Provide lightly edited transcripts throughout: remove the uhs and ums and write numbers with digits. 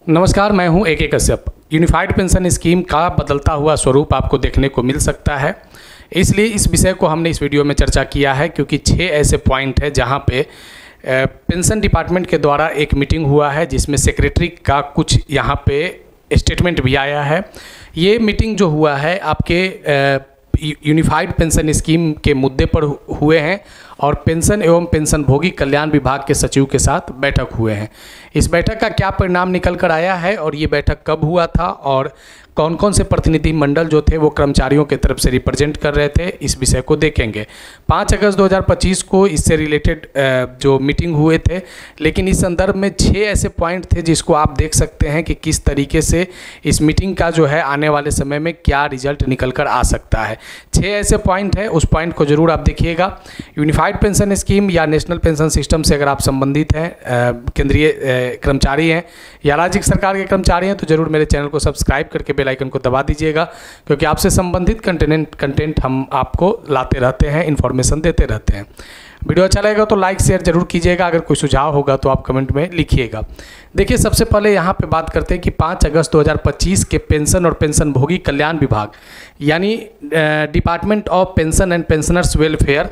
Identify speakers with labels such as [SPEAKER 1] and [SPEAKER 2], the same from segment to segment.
[SPEAKER 1] नमस्कार, मैं हूं AK Kashyap. Unified pension scheme का बदलता हुआ स्वरूप आपको देखने को मिल सकता है, इसलिए इस विषय को हमने इस वीडियो में चर्चा किया है क्योंकि 6 ऐसे पॉइंट है जहां पे पेंशन डिपार्टमेंट के द्वारा एक मीटिंग हुआ है जिसमें सेक्रेटरी का कुछ यहां पे स्टेटमेंट भी आया है। ये मीटिंग जो हुआ है आपके यूनिफाइड पेंशन स्कीम के मुद्दे पर हुए हैं और पेंशन एवं पेंशनभोगी कल्याण विभाग के सचिव के साथ बैठक हुए हैं। इस बैठक का क्या परिणाम निकल कर आया है और ये बैठक कब हुआ था और कौन कौन से प्रतिनिधि मंडल जो थे वो कर्मचारियों के तरफ से रिप्रेजेंट कर रहे थे, इस विषय को देखेंगे। 5 अगस्त 2025 को इससे रिलेटेड जो मीटिंग हुए थे, लेकिन इस संदर्भ में 6 ऐसे पॉइंट थे जिसको आप देख सकते हैं कि किस तरीके से इस मीटिंग का जो है आने वाले समय में क्या रिजल्ट निकल कर आ सकता है। 6 ऐसे पॉइंट है, उस पॉइंट को ज़रूर आप देखिएगा। यूनिफाइड पेंशन स्कीम या नेशनल पेंशन सिस्टम से अगर आप संबंधित हैं, केंद्रीय कर्मचारी हैं या राज्य सरकार के कर्मचारी हैं, तो ज़रूर मेरे चैनल को सब्सक्राइब करके बेल आइकन को दबा दीजिएगा, क्योंकि आपसे संबंधित कंटेंट हम आपको लाते रहते हैं, इन्फॉर्मेशन देते रहते हैं। वीडियो अच्छा लगेगा तो लाइक शेयर जरूर कीजिएगा। अगर कोई सुझाव होगा तो आप कमेंट में लिखिएगा। देखिए, सबसे पहले यहाँ पे बात करते हैं कि 5 अगस्त 2025 के पेंशन और पेंशनभोगी कल्याण विभाग यानी department of pension and pensioners welfare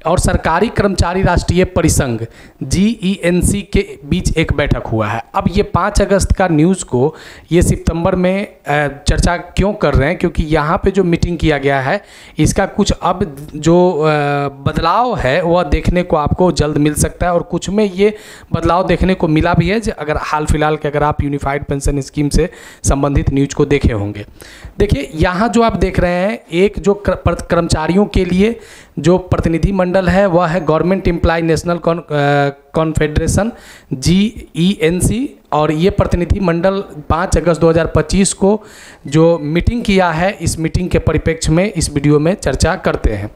[SPEAKER 1] और सरकारी कर्मचारी राष्ट्रीय परिसंघ GENC के बीच एक बैठक हुआ है। अब ये 5 अगस्त का न्यूज़ को ये सितंबर में चर्चा क्यों कर रहे हैं, क्योंकि यहाँ पे जो मीटिंग किया गया है इसका कुछ अब जो बदलाव है वह देखने को आपको जल्द मिल सकता है और कुछ में ये बदलाव देखने को मिला भी है। अगर हाल फिलहाल के अगर आप यूनिफाइड पेंशन स्कीम से संबंधित न्यूज़ को देखे होंगे। देखिए, यहाँ जो आप देख रहे हैं, एक जो कर्मचारियों के लिए जो प्रतिनिधि मंडल है वह है government employee national confederation GENC, और ये प्रतिनिधि मंडल 5 अगस्त 2025 को जो मीटिंग किया है, इस मीटिंग के परिप्रेक्ष्य में इस वीडियो में चर्चा करते हैं।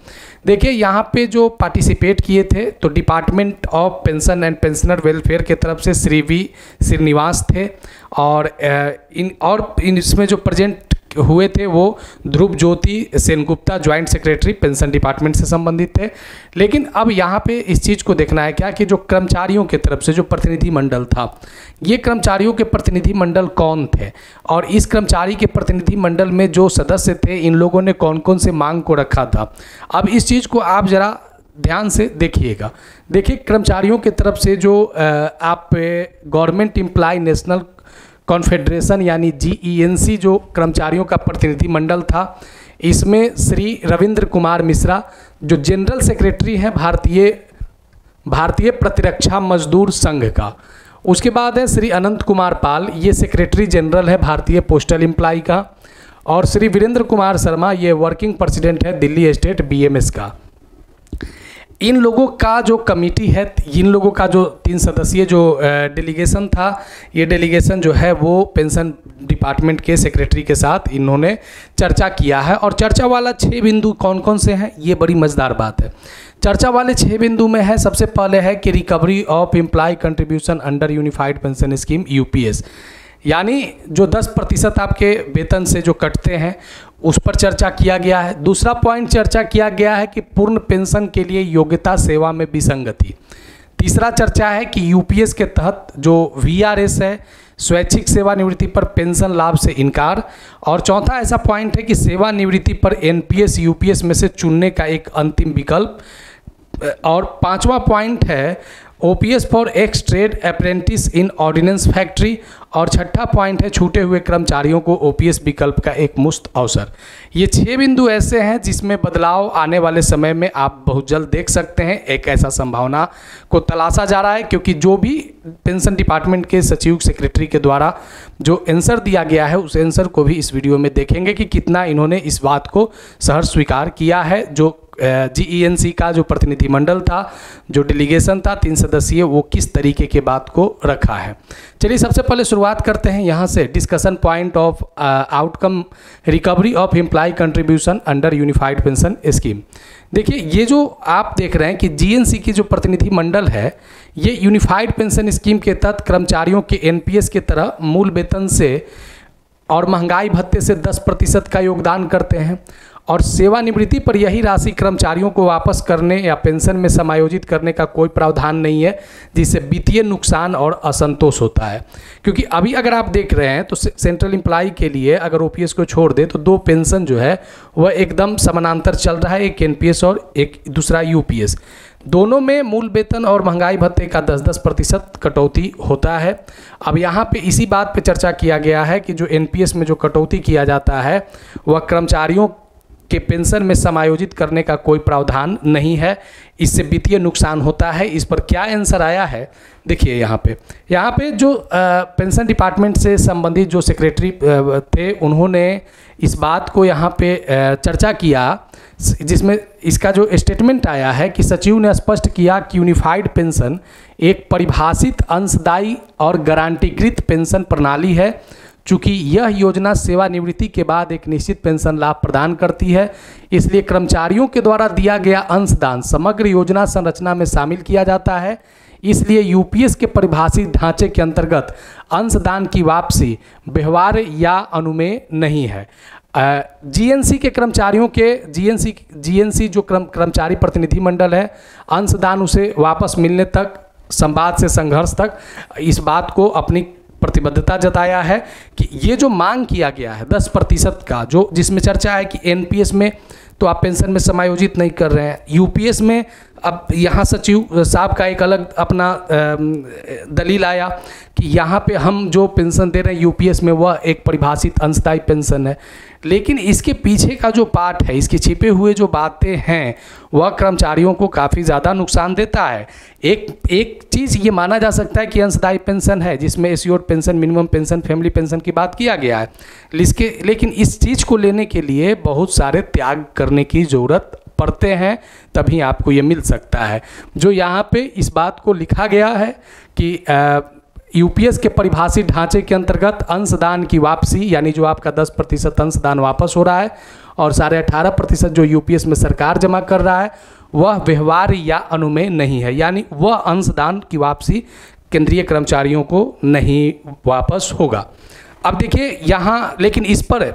[SPEAKER 1] देखिए, यहाँ पे जो पार्टिसिपेट किए थे तो department of pension and pensioner welfare के तरफ से श्री V श्रीनिवास थे और इसमें जो प्रेजेंट हुए थे वो Dhruv Jyoti Sengupta joint secretary pension department से संबंधित थे। लेकिन अब यहाँ पे इस चीज़ को देखना है क्या कि जो कर्मचारियों की तरफ से जो प्रतिनिधि मंडल था, ये कर्मचारियों के प्रतिनिधि मंडल कौन थे और इस कर्मचारी के प्रतिनिधि मंडल में जो सदस्य थे, इन लोगों ने कौन कौन से मांग को रखा था। अब इस चीज़ को आप ज़रा ध्यान से देखिएगा। देखिए, कर्मचारियों की तरफ से जो आप गवर्नमेंट एम्प्लॉय नेशनल कॉन्फेडरेशन यानी GENC जो कर्मचारियों का प्रतिनिधि मंडल था, इसमें श्री रविंद्र कुमार मिश्रा जो जनरल सेक्रेटरी हैं भारतीय प्रतिरक्षा मजदूर संघ का। उसके बाद है श्री अनंत कुमार पाल, ये सेक्रेटरी जनरल है भारतीय पोस्टल एम्प्लॉय का, और श्री वीरेंद्र कुमार शर्मा, ये वर्किंग प्रेसिडेंट है दिल्ली स्टेट BMS का। इन लोगों का जो कमेटी है, इन लोगों का जो 3 सदस्यीय जो डेलीगेशन था, ये डेलीगेशन जो है वो पेंशन डिपार्टमेंट के सेक्रेटरी के साथ इन्होंने चर्चा किया है। और चर्चा वाला 6 बिंदु कौन कौन से हैं, ये बड़ी मज़ेदार बात है। चर्चा वाले 6 बिंदु में है, सबसे पहले है कि recovery of employee contribution under unified pension scheme UPS, यानी जो 10% आपके वेतन से जो कटते हैं उस पर चर्चा किया गया है। दूसरा पॉइंट चर्चा किया गया है कि पूर्ण पेंशन के लिए योग्यता सेवा में विसंगति। तीसरा चर्चा है कि UPS के तहत जो VRS है, स्वैच्छिक सेवानिवृत्ति पर पेंशन लाभ से इनकार। और चौथा ऐसा पॉइंट है कि सेवानिवृत्ति पर NPS UPS में से चुनने का एक अंतिम विकल्प। और 5वां पॉइंट है OPS for x trade apprentice in ordnance factory. और 6ठा पॉइंट है छूटे हुए कर्मचारियों को OPS विकल्प का एक मुफ्त अवसर। ये 6 बिंदु ऐसे हैं जिसमें बदलाव आने वाले समय में आप बहुत जल्द देख सकते हैं। एक ऐसा संभावना को तलाशा जा रहा है, क्योंकि जो भी पेंशन डिपार्टमेंट के सचिव सेक्रेटरी के द्वारा जो आंसर दिया गया है, उस आंसर को भी इस वीडियो में देखेंगे कि कितना इन्होंने इस बात को सहर्ष स्वीकार किया है। जो GENC का जो प्रतिनिधि मंडल था, जो डेलीगेशन था 3 सदस्यीय, वो किस तरीके के बात को रखा है। चलिए, सबसे पहले शुरुआत करते हैं यहाँ से। Discussion point of outcome recovery of employee contribution under unified pension scheme. देखिए, ये जो आप देख रहे हैं कि GENC की जो प्रतिनिधि मंडल है, ये यूनिफाइड पेंशन स्कीम के तहत कर्मचारियों के NPS के तरह मूल वेतन से और महंगाई भत्ते से 10% का योगदान करते हैं और सेवानिवृत्ति पर यही राशि कर्मचारियों को वापस करने या पेंशन में समायोजित करने का कोई प्रावधान नहीं है, जिससे वित्तीय नुकसान और असंतोष होता है। क्योंकि अभी अगर आप देख रहे हैं तो सेंट्रल एम्प्लॉय के लिए अगर ओपीएस को छोड़ दे तो 2 पेंशन जो है वह एकदम समानांतर चल रहा है, एक एनपीएस और एक दूसरा यूपीएस। दोनों में मूल वेतन और महंगाई भत्ते का 10-10% कटौती होता है। अब यहाँ पे इसी बात पे चर्चा किया गया है कि जो एनपीएस में जो कटौती किया जाता है वह कर्मचारियों के पेंशन में समायोजित करने का कोई प्रावधान नहीं है, इससे वित्तीय नुकसान होता है। इस पर क्या आंसर आया है देखिए यहाँ पे जो पेंशन डिपार्टमेंट से संबंधित जो सेक्रेटरी थे उन्होंने इस बात को यहाँ पे चर्चा किया, जिसमें इसका जो स्टेटमेंट आया है कि सचिव ने स्पष्ट किया कि यूनिफाइड पेंशन एक परिभाषित अंशदायी और गारंटीकृत पेंशन प्रणाली है। चूँकि यह योजना सेवानिवृत्ति के बाद एक निश्चित पेंशन लाभ प्रदान करती है, इसलिए कर्मचारियों के द्वारा दिया गया अंशदान समग्र योजना संरचना में शामिल किया जाता है। इसलिए यूपीएस के परिभाषित ढांचे के अंतर्गत अंशदान की वापसी व्यवहार्य या अनुमेय नहीं है। जीएनसी के कर्मचारियों के जीएनसी जो कर्मचारी प्रतिनिधि मंडल है, अंशदान उसे वापस मिलने तक, संवाद से संघर्ष तक इस बात को अपनी प्रतिबद्धता जताया है कि ये जो मांग किया गया है 10% का, जो जिसमें चर्चा है कि एनपीएस में तो आप पेंशन में समायोजित नहीं कर रहे हैं, यूपीएस में अब यहाँ सचिव साहब का एक अलग अपना दलील आया कि यहाँ पे हम जो पेंशन दे रहे हैं यूपीएस में वह एक परिभाषित अंशदायी पेंशन है। लेकिन इसके पीछे का जो पार्ट है, इसके छिपे हुए जो बातें हैं वह कर्मचारियों को काफ़ी ज़्यादा नुकसान देता है। एक चीज़ ये माना जा सकता है कि अंशदायी पेंशन है जिसमें assured pension, minimum pension, family pension की बात किया गया है, लेकिन इस चीज़ को लेने के लिए बहुत सारे त्याग करने की ज़रूरत पढ़ते हैं, तभी आपको ये मिल सकता है। जो यहाँ पे इस बात को लिखा गया है कि यूपीएस के परिभाषित ढांचे के अंतर्गत अंशदान की वापसी, यानी जो आपका 10% अंशदान वापस हो रहा है और 18.5% जो यूपीएस में सरकार जमा कर रहा है वह व्यवहार्य या अनुमेय नहीं है, यानी वह अंशदान की वापसी केंद्रीय कर्मचारियों को नहीं वापस होगा। अब देखिए यहाँ, लेकिन इस पर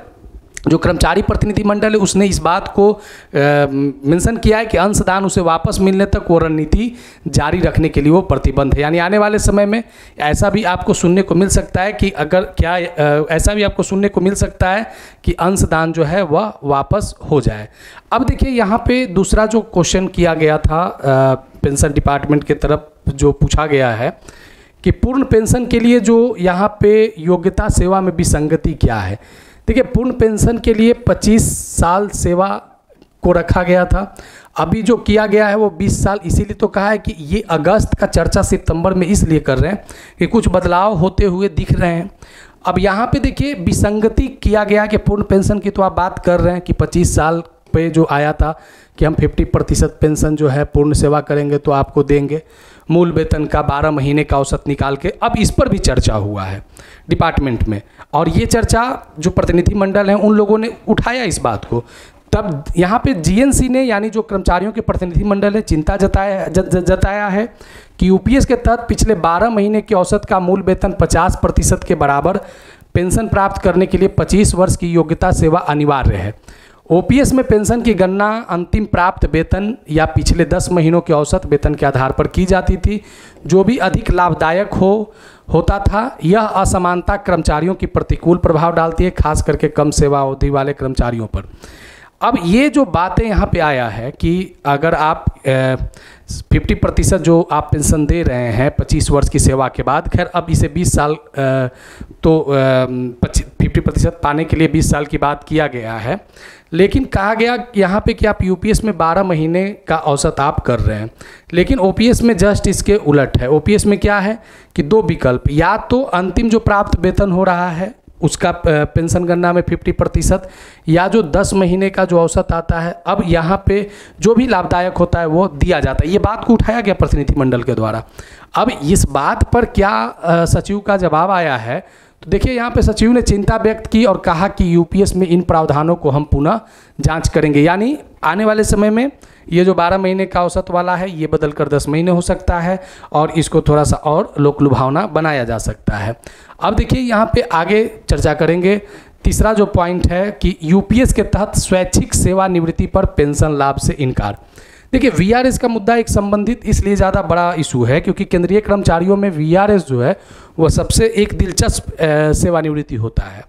[SPEAKER 1] जो कर्मचारी प्रतिनिधि मंडल है उसने इस बात को मेंशन किया है कि अंशदान उसे वापस मिलने तक वो रणनीति जारी रखने के लिए वो प्रतिबद्ध है। यानी आने वाले समय में ऐसा भी आपको सुनने को मिल सकता है कि ऐसा भी आपको सुनने को मिल सकता है कि अंशदान जो है वह वापस हो जाए। अब देखिए यहाँ पे दूसरा जो क्वेश्चन किया गया था पेंशन डिपार्टमेंट की तरफ, जो पूछा गया है कि पूर्ण पेंशन के लिए जो यहाँ पे योग्यता सेवा में विसंगति क्या है। देखिए, पूर्ण पेंशन के लिए 25 साल सेवा को रखा गया था, अभी जो किया गया है वो 20 साल, इसीलिए तो कहा है कि ये अगस्त का चर्चा सितंबर में इसलिए कर रहे हैं कि कुछ बदलाव होते हुए दिख रहे हैं। अब यहाँ पे देखिए विसंगति किया गया कि पूर्ण पेंशन की तो आप बात कर रहे हैं कि 25 साल पे जो आया था कि हम 50% पेंशन जो है पूर्ण सेवा करेंगे तो आपको देंगे, मूल वेतन का 12 महीने का औसत निकाल के। अब इस पर भी चर्चा हुआ है डिपार्टमेंट में, और ये चर्चा जो प्रतिनिधि मंडल हैं उन लोगों ने उठाया इस बात को। तब यहाँ पे जीएनसी ने, यानी जो कर्मचारियों के प्रतिनिधि मंडल है, चिंता जताया है कि यूपीएस के तहत पिछले 12 महीने के औसत का मूल वेतन 50% के बराबर पेंशन प्राप्त करने के लिए 25 वर्ष की योग्यता सेवा अनिवार्य है। ओपीएस में पेंशन की गणना अंतिम प्राप्त वेतन या पिछले 10 महीनों के औसत वेतन के आधार पर की जाती थी, जो भी अधिक लाभदायक होता था। यह असमानता कर्मचारियों की प्रतिकूल प्रभाव डालती है, खास करके कम सेवा अवधि वाले कर्मचारियों पर। अब ये जो बातें यहाँ पे आया है कि अगर आप 50% जो आप पेंशन दे रहे हैं 25 वर्ष की सेवा के बाद, खैर अब इसे 20 साल तो 50% पाने के लिए 20 साल की बात किया गया है, लेकिन कहा गया यहाँ पे कि आप यूपीएस में 12 महीने का औसत आप कर रहे हैं, लेकिन ओपीएस में जस्ट इसके उलट है। ओपीएस में क्या है कि 2 विकल्प, या तो अंतिम जो प्राप्त वेतन हो रहा है उसका पेंशन गणना में 50%, या जो 10 महीने का जो औसत आता है, अब यहाँ पे जो भी लाभदायक होता है वो दिया जाता है। ये बात को उठाया गया प्रतिनिधि मंडल के द्वारा। अब इस बात पर क्या सचिव का जवाब आया है, तो देखिए यहाँ पे सचिव ने चिंता व्यक्त की और कहा कि यूपीएस में इन प्रावधानों को हम पुनः जांच करेंगे, यानी आने वाले समय में ये जो 12 महीने का औसत वाला है ये बदलकर 10 महीने हो सकता है और इसको थोड़ा सा और लोक लुभावना बनाया जा सकता है। अब देखिए यहाँ पे आगे चर्चा करेंगे तीसरा जो पॉइंट है कि यूपीएस के तहत स्वैच्छिक सेवानिवृत्ति पर पेंशन लाभ से इनकार। देखिए वीआरएस का मुद्दा एक संबंधित इसलिए ज़्यादा बड़ा इशू है क्योंकि केंद्रीय कर्मचारियों में वीआरएस जो है वह सबसे एक दिलचस्प सेवानिवृत्ति होता है।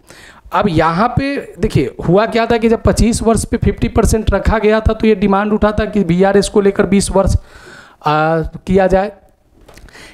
[SPEAKER 1] अब यहाँ पे देखिए हुआ क्या था कि जब 25 वर्ष पे 50% रखा गया था तो ये डिमांड उठा था कि वीआरएस को लेकर 20 वर्ष किया जाए।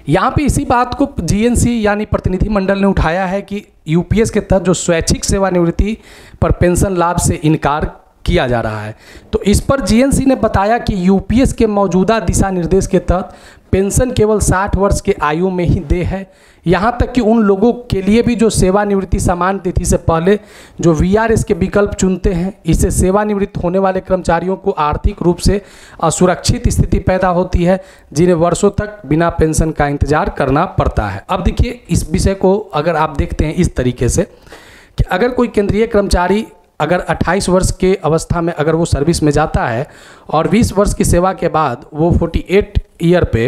[SPEAKER 1] यहाँ पे इसी बात को जीएनसी यानी प्रतिनिधि मंडल ने उठाया है कि यूपीएस के तहत जो स्वैच्छिक सेवानिवृत्ति पर पेंशन लाभ से इनकार किया जा रहा है। तो इस पर जीएनसी ने बताया कि यूपीएस के मौजूदा दिशा निर्देश के तहत पेंशन केवल 60 वर्ष के आयु में ही देय है। यहाँ तक कि उन लोगों के लिए भी जो सेवानिवृत्ति समान तिथि से पहले जो वीआरएस के विकल्प चुनते हैं, इससे सेवानिवृत्त होने वाले कर्मचारियों को आर्थिक रूप से असुरक्षित स्थिति पैदा होती है, जिन्हें वर्षों तक बिना पेंशन का इंतजार करना पड़ता है। अब देखिए इस विषय को अगर आप देखते हैं इस तरीके से कि अगर कोई केंद्रीय कर्मचारी अगर 28 वर्ष के अवस्था में अगर वो सर्विस में जाता है और 20 वर्ष की सेवा के बाद वो 48 ईयर पे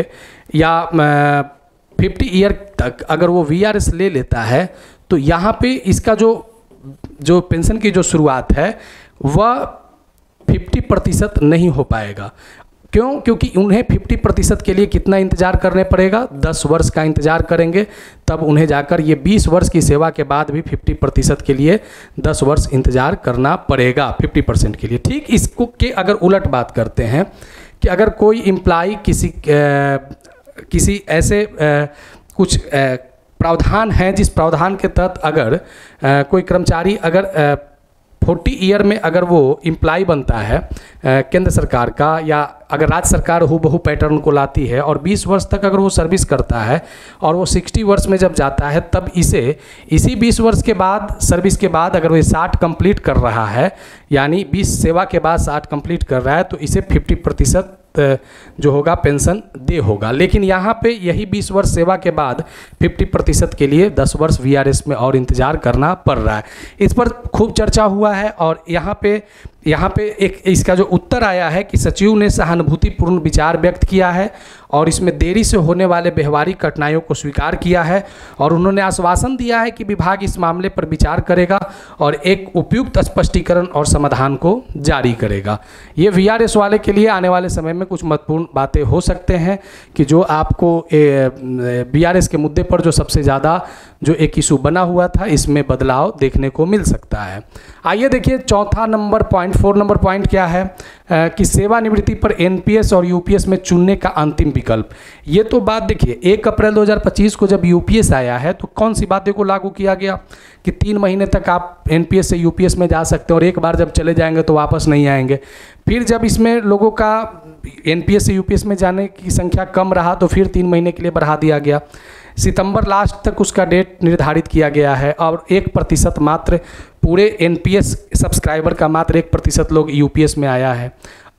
[SPEAKER 1] या 50 ईयर तक अगर वो वीआरएस ले लेता है तो यहाँ पे इसका जो पेंशन की जो शुरुआत है वह 50% नहीं हो पाएगा। क्यों? क्योंकि उन्हें 50% के लिए कितना इंतज़ार करने पड़ेगा? 10 वर्ष का इंतज़ार करेंगे, तब उन्हें जाकर ये 20 वर्ष की सेवा के बाद भी 50% के लिए 10 वर्ष इंतज़ार करना पड़ेगा 50% के लिए। ठीक इसको के अगर उलट बात करते हैं कि अगर कोई एम्प्लॉय किसी ऐसे कुछ प्रावधान हैं जिस प्रावधान के तहत अगर कोई कर्मचारी अगर 40 ईयर में अगर वो एम्प्लॉय बनता है केंद्र सरकार का या अगर राज्य सरकार हूबहू पैटर्न को लाती है और 20 वर्ष तक अगर वो सर्विस करता है और वो 60 वर्ष में जब जाता है तब इसी 20 वर्ष के बाद सर्विस के बाद अगर वो 60 कंप्लीट कर रहा है यानी 20 सेवा के बाद 60 कंप्लीट कर रहा है तो इसे 50% जो होगा पेंशन दे होगा। लेकिन यहाँ पे यही 20 वर्ष सेवा के बाद 50% के लिए 10 वर्ष वीआरएस में और इंतज़ार करना पड़ रहा है। इस पर खूब चर्चा हुआ है और यहाँ पे एक इसका जो उत्तर आया है कि सचिव ने सहानुभूतिपूर्ण विचार व्यक्त किया है और इसमें देरी से होने वाले व्यवहारिक कठिनाइयों को स्वीकार किया है और उन्होंने आश्वासन दिया है कि विभाग इस मामले पर विचार करेगा और एक उपयुक्त स्पष्टीकरण और समाधान को जारी करेगा। ये वीआरएस वाले के लिए आने वाले समय में कुछ महत्वपूर्ण बातें हो सकते हैं कि जो आपको वीआरएस के मुद्दे पर जो सबसे ज़्यादा जो एक इशू बना हुआ था इसमें बदलाव देखने को मिल सकता है। आइए देखिए चौथा नंबर पॉइंट 4 नंबर पॉइंट क्या है कि सेवानिवृत्ति पर एनपीएस और यूपीएस में चुनने का अंतिम विकल्प। ये तो बात देखिए 1 अप्रैल 2025 को जब यूपीएस आया है तो कौन सी बातें को लागू किया गया कि 3 महीने तक आप एनपीएस से यूपीएस में जा सकते हैं और एक बार जब चले जाएंगे तो वापस नहीं आएंगे। फिर जब इसमें लोगों का एनपीएस से यूपीएस में जाने की संख्या कम रहा तो फिर 3 महीने के लिए बढ़ा दिया गया। सितंबर लास्ट तक उसका डेट निर्धारित किया गया है और 1% मात्र पूरे एनपीएस सब्सक्राइबर का मात्र 1% लोग यूपीएस में आया है।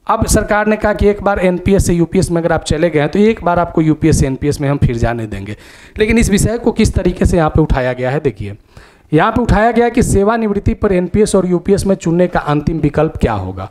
[SPEAKER 1] अब सरकार ने कहा कि एक बार एनपीएस से यूपीएस में अगर आप चले गए हैं तो एक बार आपको यूपीएस से एनपीएस में हम फिर जाने देंगे। लेकिन इस विषय को किस तरीके से यहाँ पे उठाया गया है, देखिए यहाँ पे उठाया गया है कि सेवानिवृत्ति पर एनपीएस और यूपीएस में चुनने का अंतिम विकल्प क्या होगा।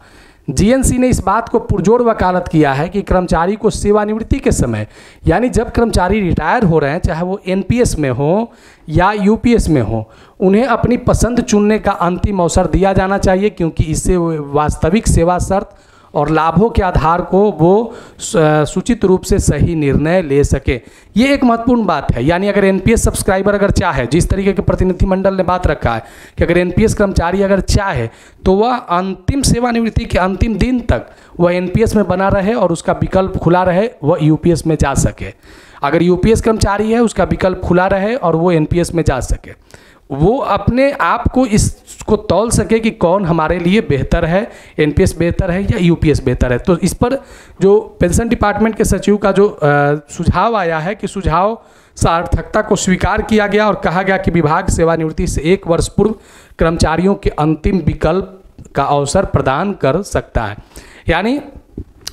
[SPEAKER 1] जीएनसी ने इस बात को पुरजोर वकालत किया है कि कर्मचारी को सेवानिवृत्ति के समय यानी जब कर्मचारी रिटायर हो रहे हैं चाहे वो एनपीएस में हो या यूपीएस में हो उन्हें अपनी पसंद चुनने का अंतिम अवसर दिया जाना चाहिए क्योंकि इससे वास्तविक सेवा शर्त और लाभों के आधार को वो सूचित रूप से सही निर्णय ले सके। ये एक महत्वपूर्ण बात है। यानी अगर एनपीएस सब्सक्राइबर अगर चाहे, जिस तरीके के प्रतिनिधि मंडल ने बात रखा है कि अगर एनपीएस कर्मचारी अगर चाहे तो वह अंतिम सेवानिवृत्ति के अंतिम दिन तक वह एनपीएस में बना रहे और उसका विकल्प खुला रहे, वह यूपीएस में जा सके। अगर यूपीएस कर्मचारी है उसका विकल्प खुला रहे और वो एनपीएस में जा सके, वो अपने आप को इसको तौल सके कि कौन हमारे लिए बेहतर है, एनपीएस बेहतर है या यूपीएस बेहतर है। तो इस पर जो पेंशन डिपार्टमेंट के सचिव का जो सुझाव आया है कि सुझाव सार्थकता को स्वीकार किया गया और कहा गया कि विभाग सेवानिवृत्ति से 1 वर्ष पूर्व कर्मचारियों के अंतिम विकल्प का अवसर प्रदान कर सकता है। यानी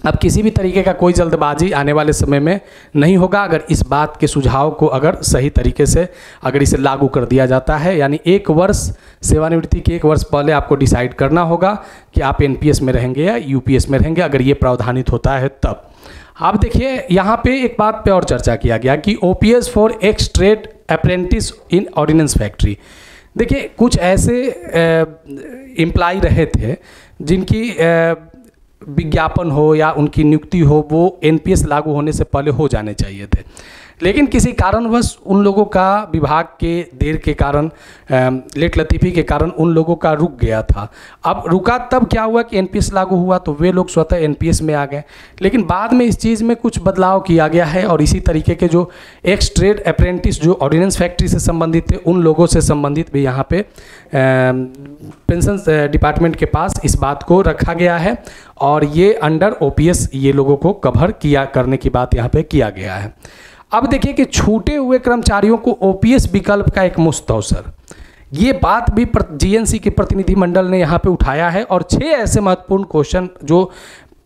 [SPEAKER 1] अब किसी भी तरीके का कोई जल्दबाजी आने वाले समय में नहीं होगा अगर इस बात के सुझाव को अगर सही तरीके से अगर इसे लागू कर दिया जाता है। यानी 1 वर्ष सेवानिवृत्ति के 1 वर्ष पहले आपको डिसाइड करना होगा कि आप एनपीएस में रहेंगे या यूपीएस में रहेंगे, अगर ये प्रावधानित होता है तब। आप देखिए यहाँ पे एक बात पे और चर्चा किया गया कि OPS for x trade apprentice in ordnance factory. देखिए कुछ ऐसे एम्प्लॉय रहे थे जिनकी विज्ञापन हो या उनकी नियुक्ति हो वो एनपीएस लागू होने से पहले हो जाने चाहिए थे, लेकिन किसी कारणवश उन लोगों का विभाग के देर के कारण, लेट लतीफ़ी के कारण उन लोगों का रुक गया था। अब रुका तब क्या हुआ कि एनपीएस लागू हुआ तो वे लोग स्वतः एनपीएस में आ गए, लेकिन बाद में इस चीज़ में कुछ बदलाव किया गया है और इसी तरीके के जो एक्स ट्रेड अप्रेंटिस जो ऑर्डिनेंस फैक्ट्री से संबंधित थे उन लोगों से संबंधित भी यहाँ पे पेंशन डिपार्टमेंट के पास इस बात को रखा गया है और ये अंडर ओपीएस ये लोगों को कवर करने की बात यहाँ पे किया गया है। अब देखिए कि छूटे हुए कर्मचारियों को ओपीएस विकल्प का एक मुफ्त अवसर, ये बात भी जीएनसी के प्रतिनिधिमंडल ने यहाँ पे उठाया है और 6 ऐसे महत्वपूर्ण क्वेश्चन जो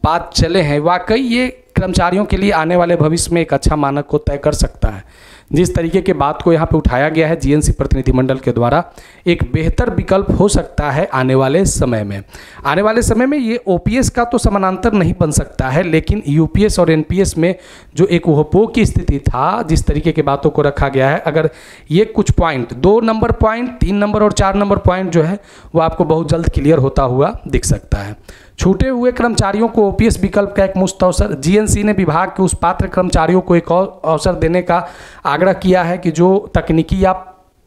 [SPEAKER 1] बात चले हैं, वाकई ये कर्मचारियों के लिए आने वाले भविष्य में एक अच्छा मानक को तय कर सकता है। जिस तरीके के बात को यहाँ पे उठाया गया है जीएनसी प्रतिनिधिमंडल के द्वारा, एक बेहतर विकल्प हो सकता है आने वाले समय में। आने वाले समय में ये ओपीएस का तो समानांतर नहीं बन सकता है, लेकिन यूपीएस और एनपीएस में जो एक उपभोग की स्थिति था, जिस तरीके की बातों को रखा गया है, अगर ये कुछ पॉइंट 2 नंबर पॉइंट, 3 नंबर और 4 नंबर पॉइंट जो है वो आपको बहुत जल्द क्लियर होता हुआ दिख सकता है। छूटे हुए कर्मचारियों को ओपीएस विकल्प का एक मुफ्त अवसर, जीएनसी ने विभाग के उस पात्र कर्मचारियों को एक और अवसर देने का आग्रह किया है कि जो तकनीकी या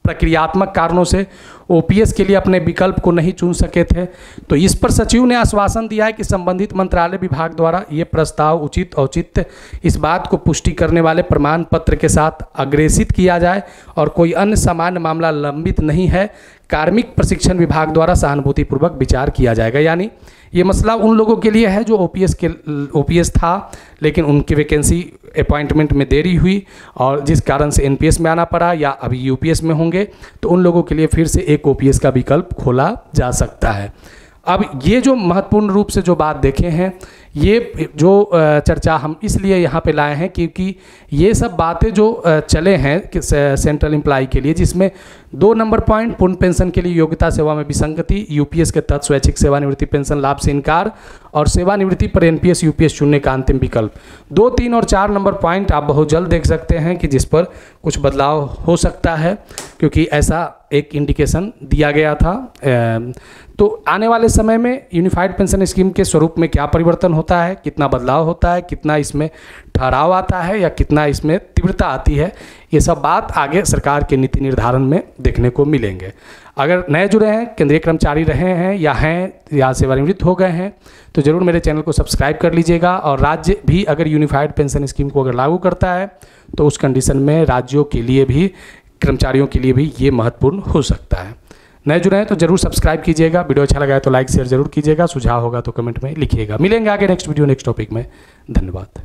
[SPEAKER 1] प्रक्रियात्मक कारणों से ओपीएस के लिए अपने विकल्प को नहीं चुन सके थे। तो इस पर सचिव ने आश्वासन दिया है कि संबंधित मंत्रालय विभाग द्वारा ये प्रस्ताव उचित औचित्य इस बात को पुष्टि करने वाले प्रमाण पत्र के साथ अग्रेसित किया जाए और कोई अन्य सामान्य मामला लंबित नहीं है, कार्मिक प्रशिक्षण विभाग द्वारा सहानुभूतिपूर्वक विचार किया जाएगा। यानी ये मसला उन लोगों के लिए है जो ओपीएस था लेकिन उनकी वैकेंसी अपॉइंटमेंट में देरी हुई और जिस कारण से एनपीएस में आना पड़ा या अभी यूपीएस में होंगे, तो उन लोगों के लिए फिर से एक ओपीएस का विकल्प खोला जा सकता है। अब ये जो महत्वपूर्ण रूप से जो बात देखे हैं, ये जो चर्चा हम इसलिए यहाँ पे लाए हैं क्योंकि ये सब बातें जो चले हैं सेंट्रल एम्प्लॉय के लिए, जिसमें 2 नंबर पॉइंट पूर्ण पेंशन के लिए योग्यता सेवा में विसंगति, यूपीएस के तहत स्वैच्छिक सेवानिवृत्ति पेंशन लाभ से इनकार और सेवानिवृत्ति पर एनपीएस यूपीएस चुनने का अंतिम विकल्प, 2, 3 और 4 नंबर पॉइंट आप बहुत जल्द देख सकते हैं कि जिस पर कुछ बदलाव हो सकता है, क्योंकि ऐसा एक इंडिकेशन दिया गया था। तो आने वाले समय में यूनिफाइड पेंशन स्कीम के स्वरूप में क्या परिवर्तन होता है, कितना बदलाव होता है, कितना इसमें ठहराव आता है या कितना इसमें तीव्रता आती है, ये सब बात आगे सरकार के नीति निर्धारण में देखने को मिलेंगे। अगर नए जुड़े हैं, केंद्रीय कर्मचारी रहे हैं या सेवानिवृत्त हो गए हैं, तो ज़रूर मेरे चैनल को सब्सक्राइब कर लीजिएगा। और राज्य भी अगर यूनिफाइड पेंशन स्कीम को अगर लागू करता है तो उस कंडीशन में राज्यों के लिए भी, कर्मचारियों के लिए भी ये महत्वपूर्ण हो सकता है। नए जुड़े हैं तो जरूर सब्सक्राइब कीजिएगा, वीडियो अच्छा लगा है तो लाइक शेयर जरूर कीजिएगा, सुझाव होगा तो कमेंट में लिखिएगा। मिलेंगे आगे नेक्स्ट वीडियो नेक्स्ट टॉपिक में। धन्यवाद।